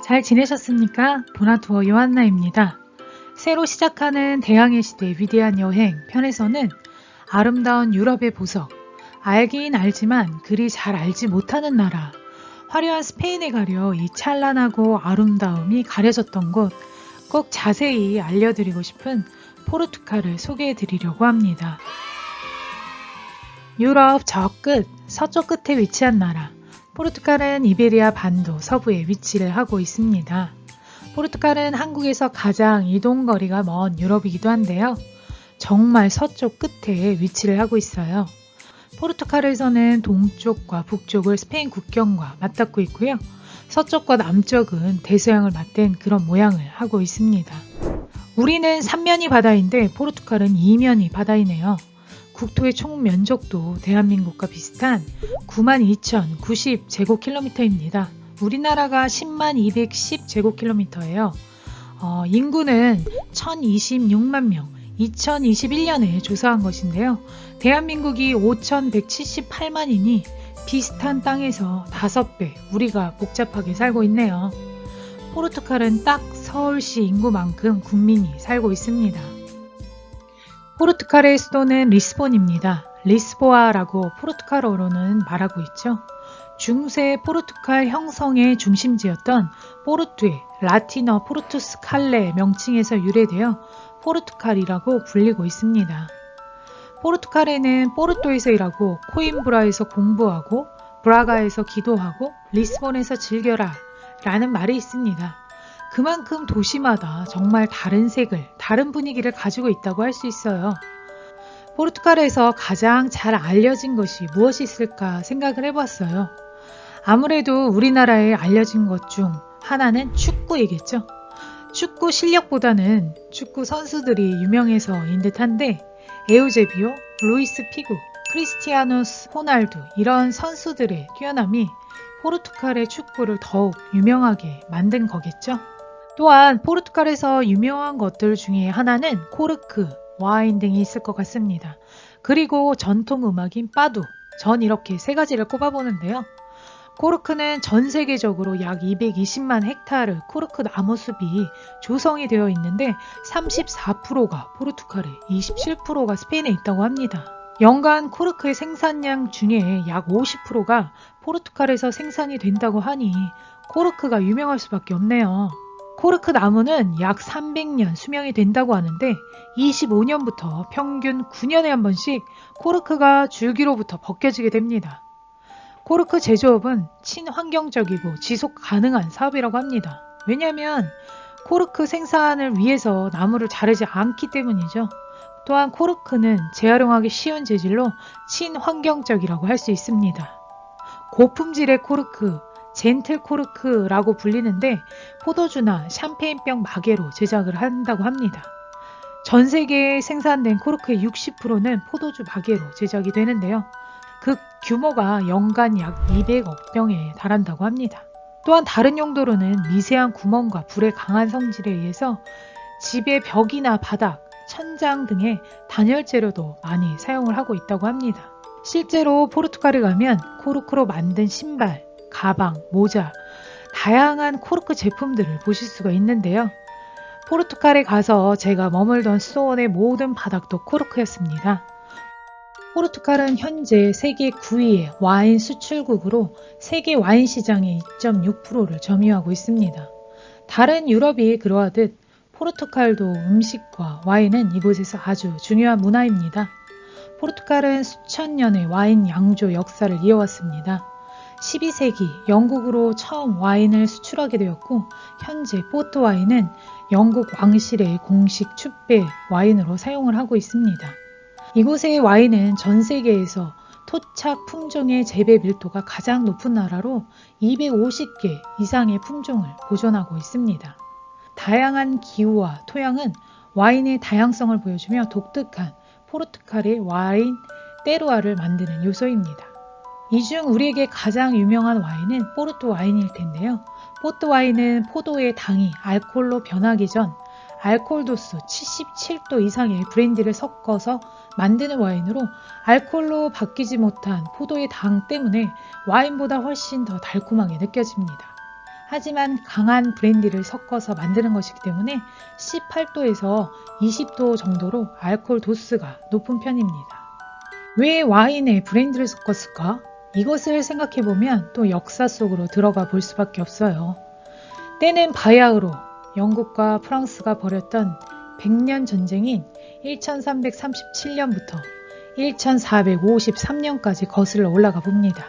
잘 지내셨습니까? 보나투어 요한나입니다. 새로 시작하는 대항해 시대의 위대한 여행 편에서는 아름다운 유럽의 보석, 알긴 알지만 그리 잘 알지 못하는 나라, 화려한 스페인에 가려 이 찬란하고 아름다움이 가려졌던 곳, 꼭 자세히 알려드리고 싶은 포르투갈을 소개해드리려고 합니다. 유럽 저 끝, 서쪽 끝에 위치한 나라, 포르투갈은 이베리아 반도 서부에 위치를 하고 있습니다. 포르투갈은 한국에서 가장 이동거리가 먼 유럽이기도 한데요. 정말 서쪽 끝에 위치를 하고 있어요. 포르투갈에서는 동쪽과 북쪽을 스페인 국경과 맞닿고 있고요. 서쪽과 남쪽은 대서양을 맞댄 그런 모양을 하고 있습니다. 우리는 3면이 바다인데 포르투갈은 2면이 바다이네요. 국토의 총 면적도 대한민국과 비슷한 92,090제곱킬로미터입니다. 우리나라가 10210제곱킬로미터예요. 인구는 1026만 명, 2021년에 조사한 것인데요. 대한민국이 5178만이니 비슷한 땅에서 5배 우리가 복잡하게 살고 있네요. 포르투갈은 딱 서울시 인구만큼 국민이 살고 있습니다. 포르투갈의 수도는 리스본입니다. 리스보아라고 포르투갈어로는 말하고 있죠. 중세 포르투갈 형성의 중심지였던 포르투의 라틴어 포르투스 칼레 명칭에서 유래되어 포르투갈이라고 불리고 있습니다. 포르투갈에는 포르토에서 일하고 코임브라에서 공부하고 브라가에서 기도하고 리스본에서 즐겨라 라는 말이 있습니다. 그만큼 도시마다 정말 다른 색을, 다른 분위기를 가지고 있다고 할 수 있어요. 포르투갈에서 가장 잘 알려진 것이 무엇이 있을까 생각을 해봤어요. 아무래도 우리나라에 알려진 것 중 하나는 축구이겠죠. 축구 실력보다는 축구 선수들이 유명해서인 듯한데 에우제비오, 루이스 피구, 크리스티아누스 호날두 이런 선수들의 뛰어남이 포르투갈의 축구를 더욱 유명하게 만든 거겠죠. 또한 포르투갈에서 유명한 것들 중에 하나는 코르크, 와인 등이 있을 것 같습니다. 그리고 전통 음악인 빠두, 전 이렇게 세 가지를 꼽아보는데요. 코르크는 전 세계적으로 약 220만 헥타르 코르크 나무숲이 조성이 되어 있는데 34%가 포르투갈에 27%가 스페인에 있다고 합니다. 연간 코르크의 생산량 중에 약 50%가 포르투갈에서 생산이 된다고 하니 코르크가 유명할 수밖에 없네요. 코르크 나무는 약 300년 수명이 된다고 하는데 25년부터 평균 9년에 한 번씩 코르크가 줄기로부터 벗겨지게 됩니다. 코르크 제조업은 친환경적이고 지속 가능한 사업이라고 합니다. 왜냐하면 코르크 생산을 위해서 나무를 자르지 않기 때문이죠. 또한 코르크는 재활용하기 쉬운 재질로 친환경적이라고 할 수 있습니다. 고품질의 코르크, 젠틀 코르크라고 불리는데 포도주나 샴페인병 마개로 제작을 한다고 합니다. 전 세계에 생산된 코르크의 60%는 포도주 마개로 제작이 되는데요. 그 규모가 연간 약 200억 병에 달한다고 합니다. 또한 다른 용도로는 미세한 구멍과 불의 강한 성질에 의해서 집의 벽이나 바닥, 천장 등의 단열 재료도 많이 사용을 하고 있다고 합니다. 실제로 포르투갈에 가면 코르크로 만든 신발, 가방, 모자, 다양한 코르크 제품들을 보실 수가 있는데요. 포르투갈에 가서 제가 머물던 수도원의 모든 바닥도 코르크였습니다. 포르투갈은 현재 세계 9위의 와인 수출국으로 세계 와인 시장의 2.6%를 점유하고 있습니다. 다른 유럽이 그러하듯 포르투갈도 음식과 와인은 이곳에서 아주 중요한 문화입니다. 포르투갈은 수천 년의 와인 양조 역사를 이어왔습니다. 12세기 영국으로 처음 와인을 수출하게 되었고 현재 포르투 와인은 영국 왕실의 공식 축배 와인으로 사용을 하고 있습니다. 이곳의 와인은 전 세계에서 토착 품종의 재배 밀도가 가장 높은 나라로 250개 이상의 품종을 보존하고 있습니다. 다양한 기후와 토양은 와인의 다양성을 보여주며 독특한 포르투갈의 와인 테루아를 만드는 요소입니다. 이 중 우리에게 가장 유명한 와인은 포르투 와인일 텐데요. 포르투 와인은 포도의 당이 알코올로 변하기 전 알코올 도수 77도 이상의 브랜디를 섞어서 만드는 와인으로 알코올로 바뀌지 못한 포도의 당 때문에 와인보다 훨씬 더 달콤하게 느껴집니다. 하지만 강한 브랜디를 섞어서 만드는 것이기 때문에 18도에서 20도 정도로 알코올 도수가 높은 편입니다. 왜 와인에 브랜디를 섞었을까? 이것을 생각해보면 또 역사 속으로 들어가 볼 수밖에 없어요. 때는 바야흐로 영국과 프랑스가 벌였던 100년 전쟁인 1337년부터 1453년까지 거슬러 올라가 봅니다.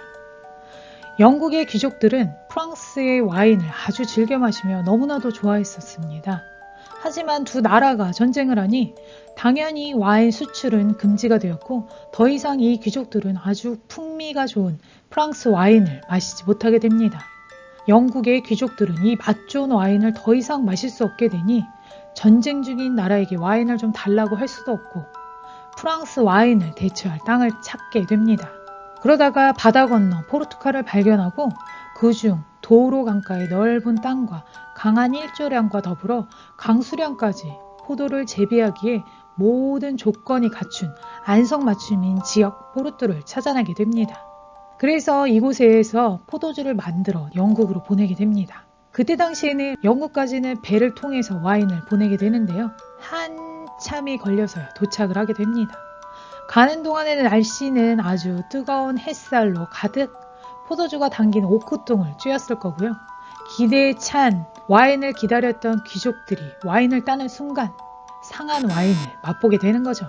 영국의 귀족들은 프랑스의 와인을 아주 즐겨 마시며 너무나도 좋아했었습니다. 하지만 두 나라가 전쟁을 하니 당연히 와인 수출은 금지가 되었고 더 이상 이 귀족들은 아주 풍미가 좋은 프랑스 와인을 마시지 못하게 됩니다. 영국의 귀족들은 이 맛 좋은 와인을 더 이상 마실 수 없게 되니 전쟁 중인 나라에게 와인을 좀 달라고 할 수도 없고 프랑스 와인을 대체할 땅을 찾게 됩니다. 그러다가 바다 건너 포르투갈을 발견하고 그중 도우로 강가의 넓은 땅과 강한 일조량과 더불어 강수량까지 포도를 재배하기에 모든 조건이 갖춘 안성맞춤인 지역 포르투를 찾아나게 됩니다. 그래서 이곳에서 포도주를 만들어 영국으로 보내게 됩니다. 그때 당시에는 영국까지는 배를 통해서 와인을 보내게 되는데요. 한참이 걸려서야 도착을 하게 됩니다. 가는 동안에는 날씨는 아주 뜨거운 햇살로 가득 포도주가 담긴 오크통을 쬐었을 거고요. 기대에 찬 와인을 기다렸던 귀족들이 와인을 따는 순간 상한 와인을 맛보게 되는 거죠.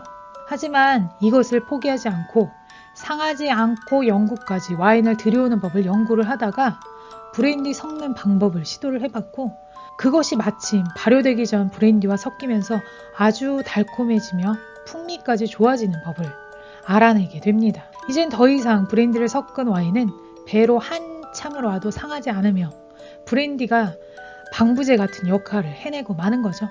하지만 이것을 포기하지 않고 상하지 않고 영국까지 와인을 들여오는 법을 연구를 하다가 브랜디 섞는 방법을 시도를 해봤고 그것이 마침 발효되기 전 브랜디와 섞이면서 아주 달콤해지며 풍미까지 좋아지는 법을 알아내게 됩니다. 이젠 더 이상 브랜디를 섞은 와인은 배로 한참을 와도 상하지 않으며 브랜디가 방부제 같은 역할을 해내고 마는 거죠.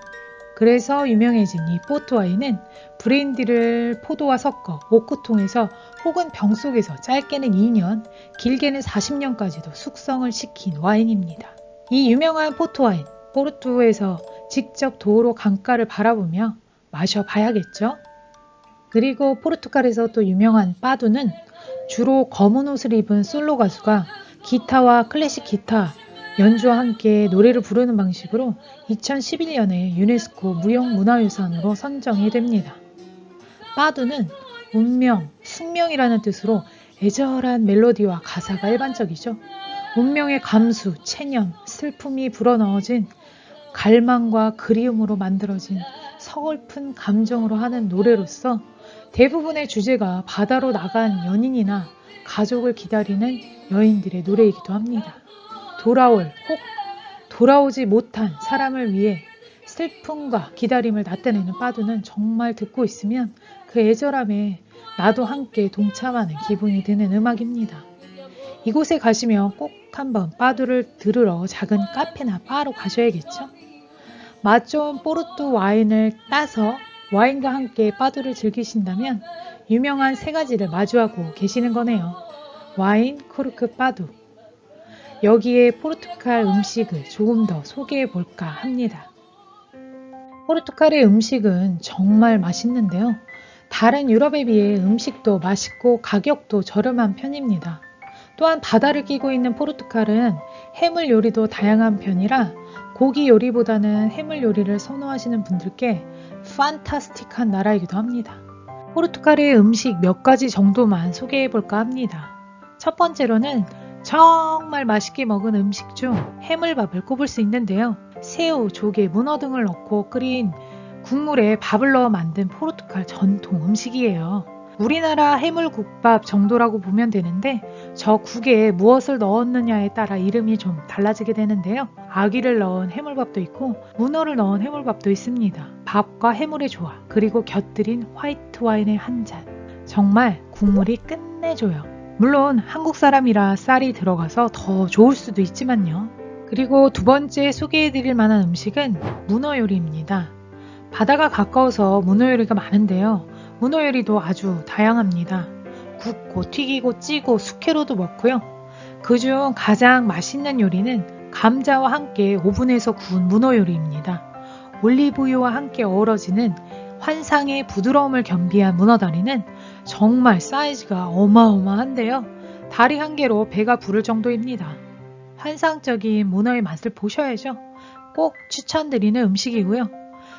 그래서 유명해진 이 포트와인은 브랜디를 포도와 섞어 오크통에서 혹은 병 속에서 짧게는 2년, 길게는 40년까지도 숙성을 시킨 와인입니다. 이 유명한 포트와인, 포르투에서 직접 도로 강가를 바라보며 마셔봐야겠죠? 그리고 포르투갈에서 또 유명한 빠두는 주로 검은 옷을 입은 솔로 가수가 기타와 클래식 기타 연주와 함께 노래를 부르는 방식으로 2011년에 유네스코 무형문화유산으로 선정이 됩니다. 빠두는 운명, 숙명이라는 뜻으로 애절한 멜로디와 가사가 일반적이죠. 운명의 감수, 체념, 슬픔이 불어넣어진 갈망과 그리움으로 만들어진 서글픈 감정으로 하는 노래로서 대부분의 주제가 바다로 나간 연인이나 가족을 기다리는 여인들의 노래이기도 합니다. 돌아올 혹 돌아오지 못한 사람을 위해 슬픔과 기다림을 나타내는 빠두는 정말 듣고 있으면 그 애절함에 나도 함께 동참하는 기분이 드는 음악입니다. 이곳에 가시면 꼭 한번 빠두를 들으러 작은 카페나 바로 가셔야겠죠? 맛 좋은 포르투 와인을 따서 와인과 함께 빠두를 즐기신다면 유명한 세 가지를 마주하고 계시는 거네요. 와인, 코르크, 빠두. 여기에 포르투갈 음식을 조금 더 소개해 볼까 합니다. 포르투갈의 음식은 정말 맛있는데요. 다른 유럽에 비해 음식도 맛있고 가격도 저렴한 편입니다. 또한 바다를 끼고 있는 포르투갈은 해물 요리도 다양한 편이라 고기 요리보다는 해물 요리를 선호하시는 분들께 판타스틱한 나라이기도 합니다. 포르투갈의 음식 몇 가지 정도만 소개해 볼까 합니다. 첫 번째로는 정말 맛있게 먹은 음식 중 해물밥을 꼽을 수 있는데요. 새우, 조개, 문어 등을 넣고 끓인 국물에 밥을 넣어 만든 포르투갈 전통 음식이에요. 우리나라 해물국밥 정도라고 보면 되는데 저 국에 무엇을 넣었느냐에 따라 이름이 좀 달라지게 되는데요. 아귀를 넣은 해물밥도 있고 문어를 넣은 해물밥도 있습니다. 밥과 해물의 조화 그리고 곁들인 화이트 와인의 한 잔. 정말 국물이 끝내줘요. 물론 한국 사람이라 쌀이 들어가서 더 좋을 수도 있지만요. 그리고 두 번째 소개해드릴 만한 음식은 문어 요리입니다. 바다가 가까워서 문어 요리가 많은데요. 문어 요리도 아주 다양합니다. 굽고 튀기고 찌고 숙회로도 먹고요. 그중 가장 맛있는 요리는 감자와 함께 오븐에서 구운 문어 요리입니다. 올리브유와 함께 어우러지는 환상의 부드러움을 겸비한 문어 다리는 정말 사이즈가 어마어마한데요. 다리 한 개로 배가 부를 정도입니다. 환상적인 문어의 맛을 보셔야죠. 꼭 추천드리는 음식이고요.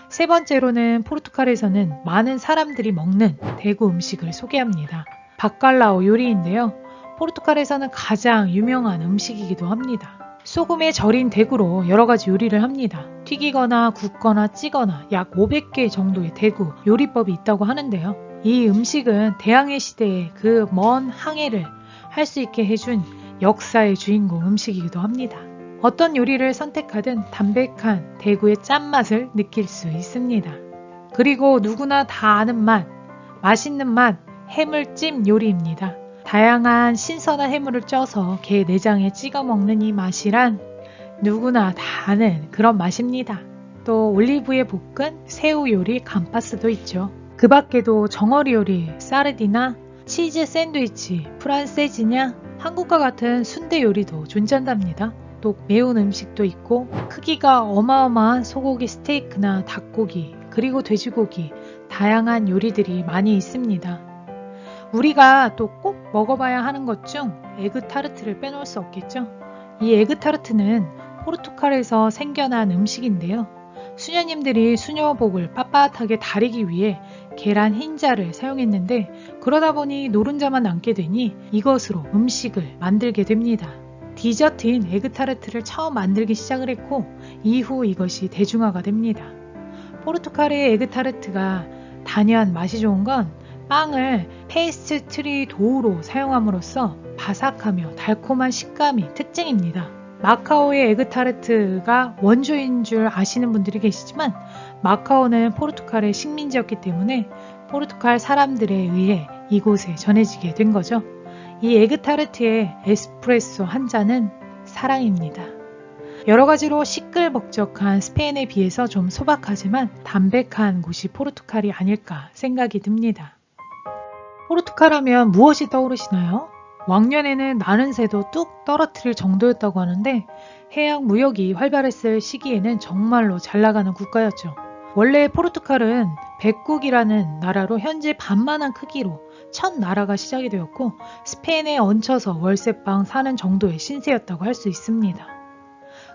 세 번째로는 포르투갈에서는 많은 사람들이 먹는 대구 음식을 소개합니다. 바칼라오 요리인데요. 포르투갈에서는 가장 유명한 음식이기도 합니다. 소금에 절인 대구로 여러가지 요리를 합니다. 튀기거나 굽거나 찌거나 약 500개 정도의 대구 요리법이 있다고 하는데요. 이 음식은 대항해 시대의 그 먼 항해를 할 수 있게 해준 역사의 주인공 음식이기도 합니다. 어떤 요리를 선택하든 담백한 대구의 짠맛을 느낄 수 있습니다. 그리고 누구나 다 아는 맛, 맛있는 맛, 해물찜 요리입니다. 다양한 신선한 해물을 쪄서 게 내장에 찍어 먹는 이 맛이란 누구나 다 아는 그런 맛입니다. 또 올리브에 볶은 새우 요리 감파스도 있죠. 그 밖에도 정어리 요리, 사르디나, 치즈 샌드위치, 프란세지냐, 한국과 같은 순대 요리도 존재한답니다. 또 매운 음식도 있고 크기가 어마어마한 소고기 스테이크나 닭고기, 그리고 돼지고기, 다양한 요리들이 많이 있습니다. 우리가 또 꼭 먹어봐야 하는 것 중 에그타르트를 빼놓을 수 없겠죠. 이 에그타르트는 포르투갈에서 생겨난 음식인데요. 수녀님들이 수녀복을 빳빳하게 다리기 위해 계란 흰자를 사용했는데 그러다 보니 노른자만 남게 되니 이것으로 음식을 만들게 됩니다. 디저트인 에그타르트를 처음 만들기 시작을 했고 이후 이것이 대중화가 됩니다. 포르투갈의 에그타르트가 단연 맛이 좋은 건 빵을 페이스트리 도우로 사용함으로써 바삭하며 달콤한 식감이 특징입니다. 마카오의 에그타르트가 원조인 줄 아시는 분들이 계시지만 마카오는 포르투갈의 식민지였기 때문에 포르투갈 사람들에 의해 이곳에 전해지게 된 거죠. 이 에그타르트의 에스프레소 한 잔은 사랑입니다. 여러 가지로 시끌벅적한 스페인에 비해서 좀 소박하지만 담백한 곳이 포르투갈이 아닐까 생각이 듭니다. 포르투갈 하면 무엇이 떠오르시나요? 왕년에는 나는 새도 뚝 떨어뜨릴 정도였다고 하는데 해양 무역이 활발했을 시기에는 정말로 잘 나가는 국가였죠. 원래 포르투갈은 백국이라는 나라로 현재 반만한 크기로 첫 나라가 시작이 되었고 스페인에 얹혀서 월세방 사는 정도의 신세였다고 할 수 있습니다.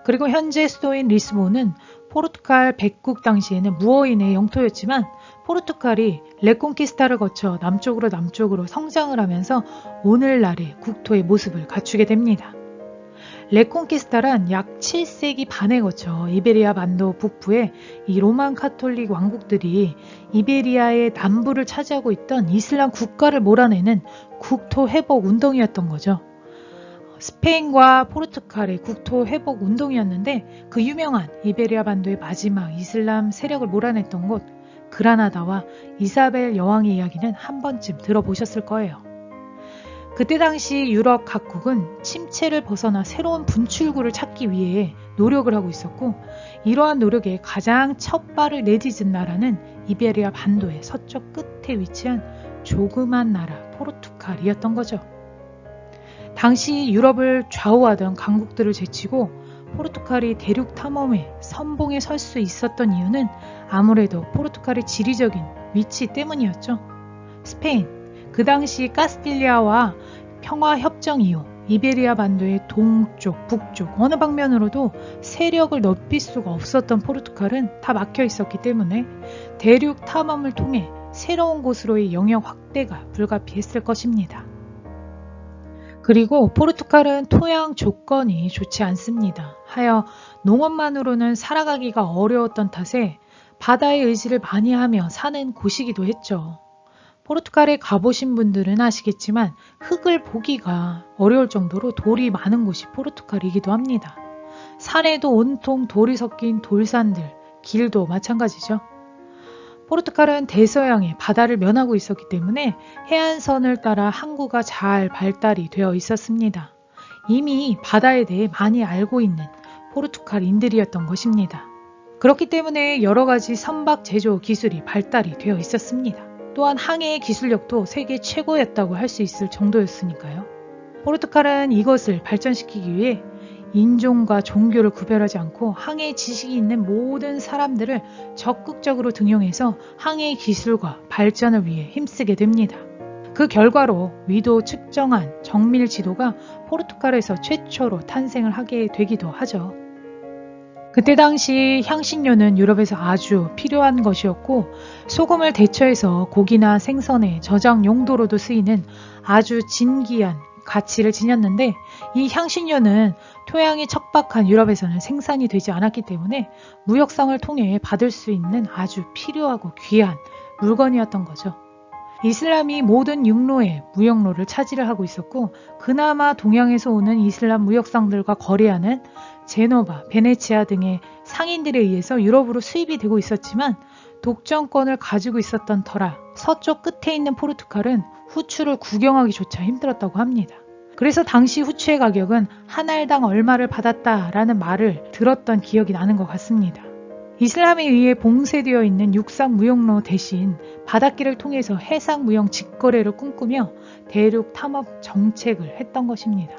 그리고 현재 수도인 리스본은 포르투갈 백국 당시에는 무어인의 영토였지만 포르투갈이 레콘키스타를 거쳐 남쪽으로 성장을 하면서 오늘날의 국토의 모습을 갖추게 됩니다. 레콘키스타란 약 7세기 반에 거쳐 이베리아 반도 북부의 이 로만 카톨릭 왕국들이 이베리아의 남부를 차지하고 있던 이슬람 국가를 몰아내는 국토 회복 운동이었던 거죠. 스페인과 포르투갈의 국토 회복 운동이었는데 그 유명한 이베리아 반도의 마지막 이슬람 세력을 몰아냈던 곳 그라나다와 이사벨 여왕의 이야기는 한 번쯤 들어보셨을 거예요. 그때 당시 유럽 각국은 침체를 벗어나 새로운 분출구를 찾기 위해 노력을 하고 있었고 이러한 노력에 가장 첫 발을 내딛은 나라는 이베리아 반도의 서쪽 끝에 위치한 조그만 나라 포르투갈이었던 거죠. 당시 유럽을 좌우하던 강국들을 제치고 포르투갈이 대륙 탐험의 선봉에 설 수 있었던 이유는 아무래도 포르투갈의 지리적인 위치 때문이었죠. 스페인, 그 당시 카스틸리아와 평화협정 이후 이베리아 반도의 동쪽, 북쪽 어느 방면으로도 세력을 넓힐 수가 없었던 포르투갈은 다 막혀 있었기 때문에 대륙 탐험을 통해 새로운 곳으로의 영역 확대가 불가피했을 것입니다. 그리고 포르투갈은 토양 조건이 좋지 않습니다. 하여 농업만으로는 살아가기가 어려웠던 탓에 바다의 의지를 많이 하며 사는 곳이기도 했죠. 포르투갈에 가보신 분들은 아시겠지만 흙을 보기가 어려울 정도로 돌이 많은 곳이 포르투갈이기도 합니다. 산에도 온통 돌이 섞인 돌산들, 길도 마찬가지죠. 포르투갈은 대서양의 바다를 면하고 있었기 때문에 해안선을 따라 항구가 잘 발달이 되어 있었습니다. 이미 바다에 대해 많이 알고 있는 포르투갈인들이었던 것입니다. 그렇기 때문에 여러 가지 선박 제조 기술이 발달이 되어 있었습니다. 또한 항해의 기술력도 세계 최고였다고 할 수 있을 정도였으니까요. 포르투갈은 이것을 발전시키기 위해 인종과 종교를 구별하지 않고 항해 지식이 있는 모든 사람들을 적극적으로 등용해서 항해 기술과 발전을 위해 힘쓰게 됩니다. 그 결과로 위도 측정한 정밀 지도가 포르투갈에서 최초로 탄생을 하게 되기도 하죠. 그때 당시 향신료는 유럽에서 아주 필요한 것이었고 소금을 대처해서 고기나 생선의 저장 용도로도 쓰이는 아주 진귀한 가치를 지녔는데 이 향신료는 토양이 척박한 유럽에서는 생산이 되지 않았기 때문에 무역상을 통해 받을 수 있는 아주 필요하고 귀한 물건이었던 거죠. 이슬람이 모든 육로의 무역로를 차지를 하고 있었고 그나마 동양에서 오는 이슬람 무역상들과 거래하는 제노바, 베네치아 등의 상인들에 의해서 유럽으로 수입이 되고 있었지만 독점권을 가지고 있었던 터라 서쪽 끝에 있는 포르투갈은 후추를 구경하기조차 힘들었다고 합니다. 그래서 당시 후추의 가격은 한 알당 얼마를 받았다라는 말을 들었던 기억이 나는 것 같습니다. 이슬람에 의해 봉쇄되어 있는 육상 무역로 대신 바닷길을 통해서 해상 무역 직거래를 꿈꾸며 대륙 탐험 정책을 했던 것입니다.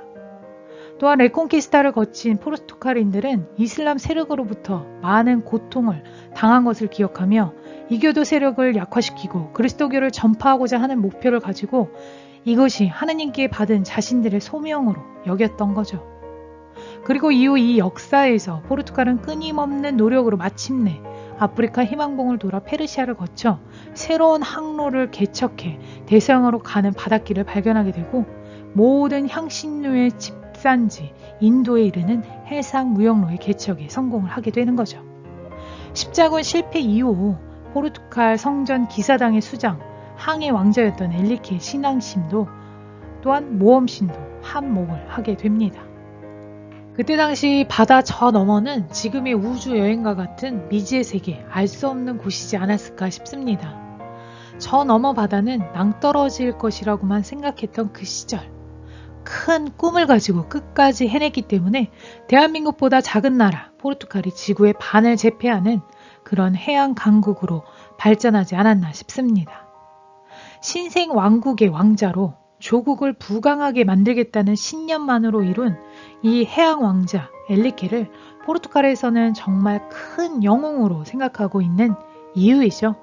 또한 레콘키스타를 거친 포르투갈인들은 이슬람 세력으로부터 많은 고통을 당한 것을 기억하며 이교도 세력을 약화시키고 그리스도교를 전파하고자 하는 목표를 가지고 이것이 하느님께 받은 자신들의 소명으로 여겼던 거죠. 그리고 이후 이 역사에서 포르투갈은 끊임없는 노력으로 마침내 아프리카 희망봉을 돌아 페르시아를 거쳐 새로운 항로를 개척해 대서양으로 가는 바닷길을 발견하게 되고 모든 향신료의 집산지 인도에 이르는 해상 무역로의 개척에 성공을 하게 되는 거죠. 십자군 실패 이후 포르투갈 성전 기사당의 수장, 항해 왕자였던 엘리케의 신앙심도 또한 모험심도 한몫을 하게 됩니다. 그때 당시 바다 저 너머는 지금의 우주 여행과 같은 미지의 세계, 알 수 없는 곳이지 않았을까 싶습니다. 저 너머 바다는 낭떠러질 것이라고만 생각했던 그 시절. 큰 꿈을 가지고 끝까지 해냈기 때문에 대한민국보다 작은 나라 포르투갈이 지구의 반을 제패하는 그런 해양 강국으로 발전하지 않았나 싶습니다. 신생 왕국의 왕자로 조국을 부강하게 만들겠다는 신념만으로 이룬 이 해양 왕자 엘리케를 포르투갈에서는 정말 큰 영웅으로 생각하고 있는 이유이죠.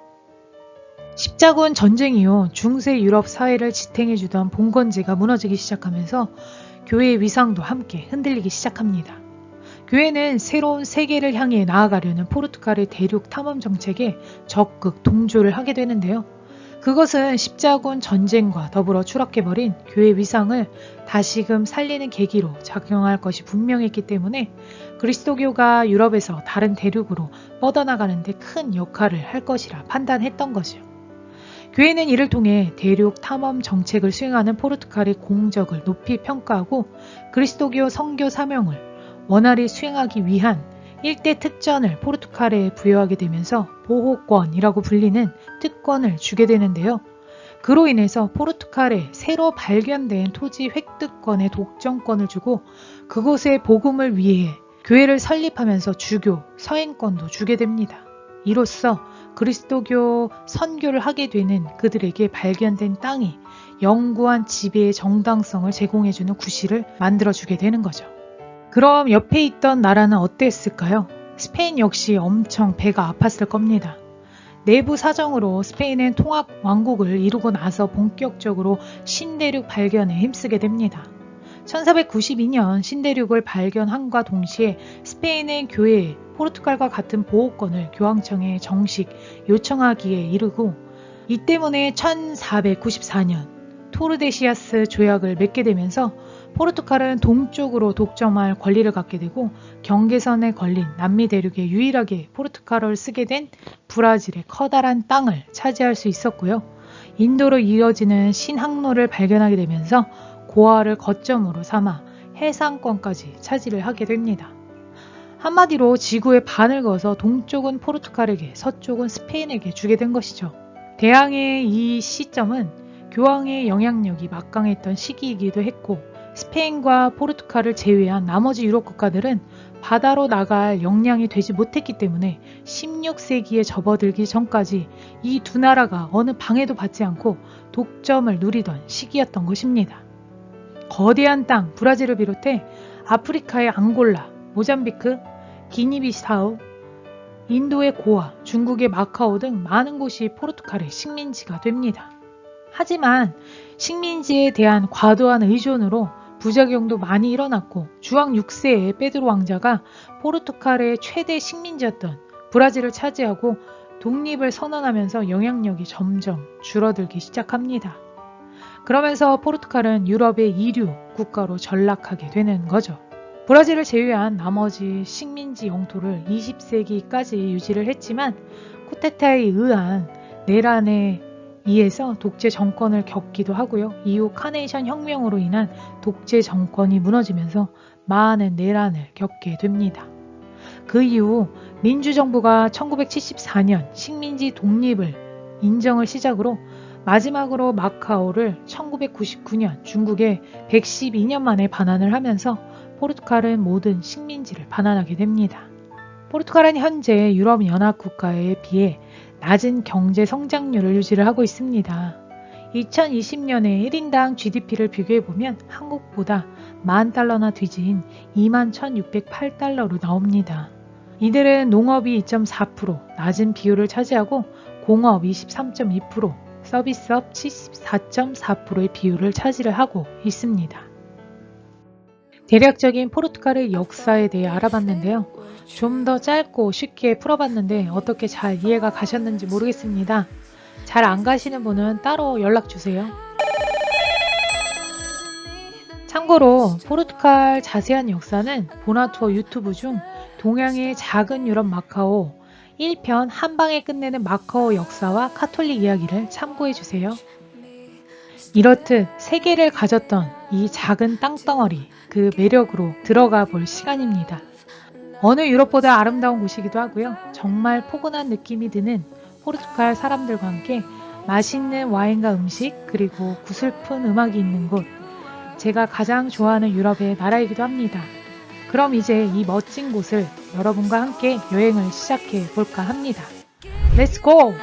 십자군 전쟁 이후 중세 유럽 사회를 지탱해주던 봉건제가 무너지기 시작하면서 교회의 위상도 함께 흔들리기 시작합니다. 교회는 새로운 세계를 향해 나아가려는 포르투갈의 대륙 탐험 정책에 적극 동조를 하게 되는데요. 그것은 십자군 전쟁과 더불어 추락해버린 교회 위상을 다시금 살리는 계기로 작용할 것이 분명했기 때문에 그리스도교가 유럽에서 다른 대륙으로 뻗어나가는 데 큰 역할을 할 것이라 판단했던 거죠. 교회는 이를 통해 대륙 탐험 정책을 수행하는 포르투갈의 공적을 높이 평가하고 그리스도교 선교 사명을 원활히 수행하기 위한 일대 특전을 포르투갈에 부여하게 되면서 보호권이라고 불리는 특권을 주게 되는데요. 그로 인해서 포르투갈에 새로 발견된 토지 획득권의 독점권을 주고 그곳의 복음을 위해 교회를 설립하면서 주교, 서행권도 주게 됩니다. 이로써 그리스도교 선교를 하게 되는 그들에게 발견된 땅이 영구한 지배의 정당성을 제공해주는 구실을 만들어주게 되는 거죠. 그럼 옆에 있던 나라는 어땠을까요? 스페인 역시 엄청 배가 아팠을 겁니다. 내부 사정으로 스페인은 통합 왕국을 이루고 나서 본격적으로 신대륙 발견에 힘쓰게 됩니다. 1492년 신대륙을 발견함과 동시에 스페인의 교회에 포르투갈과 같은 보호권을 교황청에 정식 요청하기에 이르고 이 때문에 1494년 토르데시아스 조약을 맺게 되면서 포르투갈은 동쪽으로 독점할 권리를 갖게 되고 경계선에 걸린 남미 대륙에 유일하게 포르투갈어를 쓰게 된 브라질의 커다란 땅을 차지할 수 있었고요. 인도로 이어지는 신항로를 발견하게 되면서 고아를 거점으로 삼아 해상권까지 차지를 하게 됩니다. 한마디로 지구의 반을 거서 동쪽은 포르투갈에게 서쪽은 스페인에게 주게 된 것이죠. 대항해의 이 시점은 교황의 영향력이 막강했던 시기이기도 했고 스페인과 포르투갈을 제외한 나머지 유럽 국가들은 바다로 나갈 역량이 되지 못했기 때문에 16세기에 접어들기 전까지 이 두 나라가 어느 방해도 받지 않고 독점을 누리던 시기였던 것입니다. 거대한 땅 브라질을 비롯해 아프리카의 앙골라, 모잠비크, 기니비사우, 인도의 고아, 중국의 마카오 등 많은 곳이 포르투갈의 식민지가 됩니다. 하지만 식민지에 대한 과도한 의존으로 부작용도 많이 일어났고 주왕 6세의 페드로 왕자가 포르투갈의 최대 식민지였던 브라질을 차지하고 독립을 선언하면서 영향력이 점점 줄어들기 시작합니다. 그러면서 포르투갈은 유럽의 이류 국가로 전락하게 되는 거죠. 브라질을 제외한 나머지 식민지 영토를 20세기까지 유지를 했지만 쿠데타에 의한 내란에 의해서 독재 정권을 겪기도 하고요. 이후 카네이션 혁명으로 인한 독재 정권이 무너지면서 많은 내란을 겪게 됩니다. 그 이후 민주정부가 1974년 식민지 독립을 인정을 시작으로 마지막으로 마카오를 1999년 중국에 112년 만에 반환을 하면서 포르투갈은 모든 식민지를 반환하게 됩니다. 포르투갈은 현재 유럽연합국가에 비해 낮은 경제 성장률을 유지를 하고 있습니다. 2020년에 1인당 GDP를 비교해보면 한국보다 10,000달러나 뒤진 21,608달러로 나옵니다. 이들은 농업이 2.4%, 낮은 비율을 차지하고 공업 23.2%, 서비스업 74.4%의 비율을 차지를 하고 있습니다. 대략적인 포르투갈의 역사에 대해 알아봤는데요. 좀 더 짧고 쉽게 풀어봤는데 어떻게 잘 이해가 가셨는지 모르겠습니다. 잘 안 가시는 분은 따로 연락주세요. 참고로 포르투갈 자세한 역사는 보나투어 유튜브 중 동양의 작은 유럽 마카오 1편 한방에 끝내는 마카오 역사와 카톨릭 이야기를 참고해주세요. 이렇듯 세계를 가졌던 이 작은 땅덩어리 그 매력으로 들어가 볼 시간입니다. 어느 유럽보다 아름다운 곳이기도 하고요. 정말 포근한 느낌이 드는 포르투갈 사람들과 함께 맛있는 와인과 음식 그리고 구슬픈 음악이 있는 곳 제가 가장 좋아하는 유럽의 나라이기도 합니다. 그럼 이제 이 멋진 곳을 여러분과 함께 여행을 시작해 볼까 합니다. 렛츠 고!